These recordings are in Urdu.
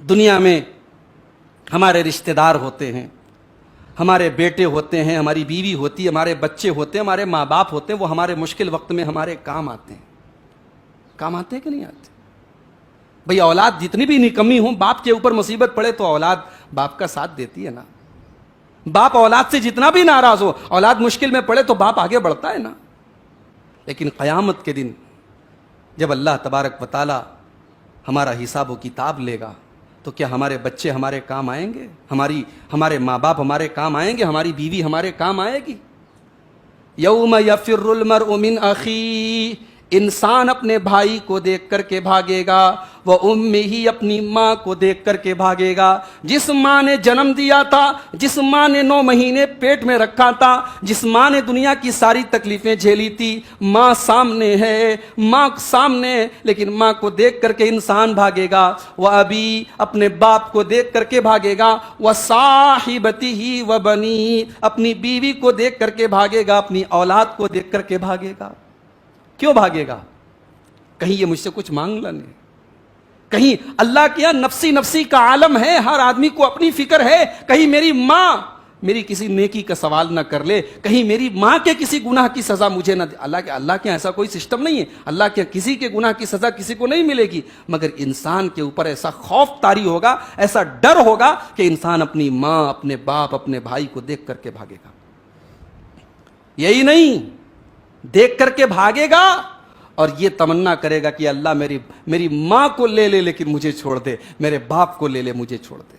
دنیا میں ہمارے رشتہ دار ہوتے ہیں، ہمارے بیٹے ہوتے ہیں، ہماری بیوی ہوتی ہے، ہمارے بچے ہوتے ہیں، ہمارے ماں باپ ہوتے ہیں، وہ ہمارے مشکل وقت میں ہمارے کام آتے ہیں. کام آتے ہیں کہ نہیں آتے؟ بھئی اولاد جتنی بھی نکمی ہوں، باپ کے اوپر مصیبت پڑے تو اولاد باپ کا ساتھ دیتی ہے نا. باپ اولاد سے جتنا بھی ناراض ہو، اولاد مشکل میں پڑے تو باپ آگے بڑھتا ہے نا. لیکن قیامت کے دن جب اللہ تبارک و تعالی ہمارا حساب و کتاب لے گا تو کیا ہمارے بچے ہمارے کام آئیں گے؟ ہمارے ماں باپ ہمارے کام آئیں گے؟ ہماری بیوی ہمارے کام آئے گی؟ یوم یفر المرء من اخی، انسان اپنے بھائی کو دیکھ کر کے بھاگے گا، وہ امہ، اپنی ماں کو دیکھ کر کے بھاگے گا. جس ماں نے جنم دیا تھا، جس ماں نے 9 مہینے پیٹ میں رکھا تھا، جس ماں نے دنیا کی ساری تکلیفیں جھیلی تھی، ماں سامنے ہے، ماں سامنے ہے، لیکن ماں کو دیکھ کر کے انسان بھاگے گا. وہ ابی، اپنے باپ کو دیکھ کر کے بھاگے گا. وہ صاحبتہ و بنی، اپنی بیوی کو دیکھ کر کے بھاگے گا، اپنی اولاد کو دیکھ کر کے بھاگے گا. کیوں بھاگے گا؟ کہیں یہ مجھ سے کچھ مانگ نہ لے، کہیں اللہ کے یہاں نفسی نفسی کا عالم ہے، ہر آدمی کو اپنی فکر ہے، کہیں میری ماں میری کسی نیکی کا سوال نہ کر لے، کہیں میری ماں کے کسی گناہ کی سزا مجھے نہ دے. اللہ کے ایسا کوئی سسٹم نہیں ہے، اللہ کے کسی کے گناہ کی سزا کسی کو نہیں ملے گی، مگر انسان کے اوپر ایسا خوف طاری ہوگا، ایسا ڈر ہوگا کہ انسان اپنی ماں، اپنے باپ، اپنے بھائی کو دیکھ کر کے بھاگے گا. یہی نہیں، دیکھ کر کے بھاگے گا اور یہ تمنا کرے گا کہ اللہ میری ماں کو لے لے لیکن مجھے چھوڑ دے، میرے باپ کو لے لے مجھے چھوڑ دے.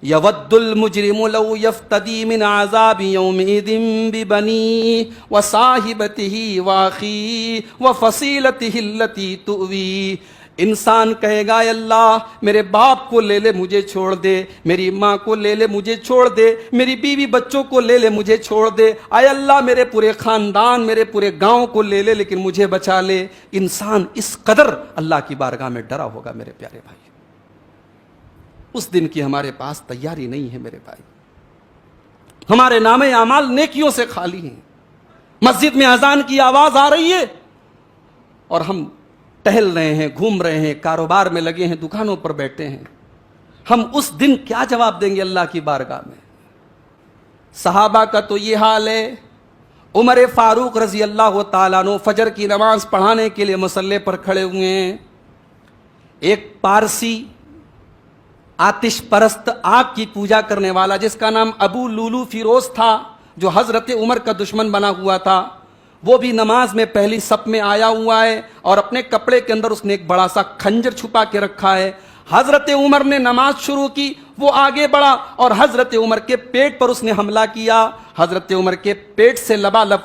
یود المجرم لو یفتدی من عذاب یومئذ ببنیہ وصاحبتہ واخیہ وفصیلتہ التی تؤویہ. انسان کہے گا اے اللہ میرے باپ کو لے لے مجھے چھوڑ دے، میری ماں کو لے لے مجھے چھوڑ دے، میری بیوی بچوں کو لے لے مجھے چھوڑ دے، اے اللہ میرے پورے خاندان، میرے پورے گاؤں کو لے لے لیکن مجھے بچا لے. انسان اس قدر اللہ کی بارگاہ میں ڈرا ہوگا میرے پیارے بھائی. اس دن کی ہمارے پاس تیاری نہیں ہے میرے بھائی. ہمارے نام اعمال نیکیوں سے خالی ہیں. مسجد میں اذان کی آواز آ رہی ہے اور ہم ٹہل رہے ہیں، گھوم رہے ہیں، کاروبار میں لگے ہیں، دکانوں پر بیٹھے ہیں. ہم اس دن کیا جواب دیں گے اللہ کی بارگاہ میں؟ صحابہ کا تو یہ حال ہے. عمر فاروق رضی اللہ تعالیٰ عنہ فجر کی نماز پڑھانے کے لیے مصلی پر کھڑے ہوئے ہیں. ایک پارسی آتش پرست، آگ کی پوجا کرنے والا، جس کا نام ابو لولو فیروز تھا، جو حضرت عمر کا دشمن بنا ہوا تھا، وہ بھی نماز میں پہلی صف میں آیا ہوا ہے اور اپنے کپڑے کے اندر اس نے ایک بڑا سا خنجر چھپا کے رکھا ہے. حضرت عمر نے نماز شروع کی، وہ آگے بڑھا اور حضرت عمر کے پیٹ پر اس نے حملہ کیا. حضرت عمر کے پیٹ سے لبالب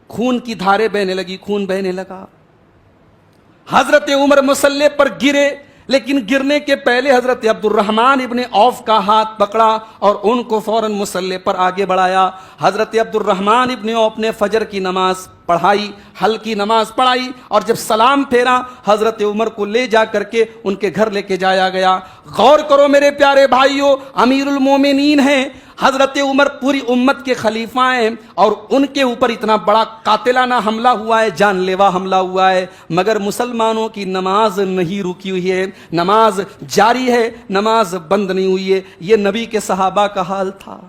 خون کی دھاریں بہنے لگی، خون بہنے لگا. حضرت عمر مصلی پر گرے، لیکن گرنے کے پہلے حضرت عبد الرحمن ابن عوف کا ہاتھ پکڑا اور ان کو فوراً مصلی پر آگے بڑھایا. حضرت عبد الرحمن ابن عوف نے فجر کی نماز پڑھائی، ہلکی نماز پڑھائی، اور جب سلام پھیرا حضرت عمر کو لے جا کر کے ان کے گھر لے کے جایا گیا. غور کرو میرے پیارے بھائیو، امیر المومنین ہیں، حضرت عمر پوری امت کے خلیفہ ہیں اور ان کے اوپر اتنا بڑا قاتلانہ حملہ ہوا ہے، جان لیوا حملہ ہوا ہے، مگر مسلمانوں کی نماز نہیں رکی ہوئی ہے، نماز جاری ہے، نماز بند نہیں ہوئی ہے. یہ نبی کے صحابہ کا حال تھا.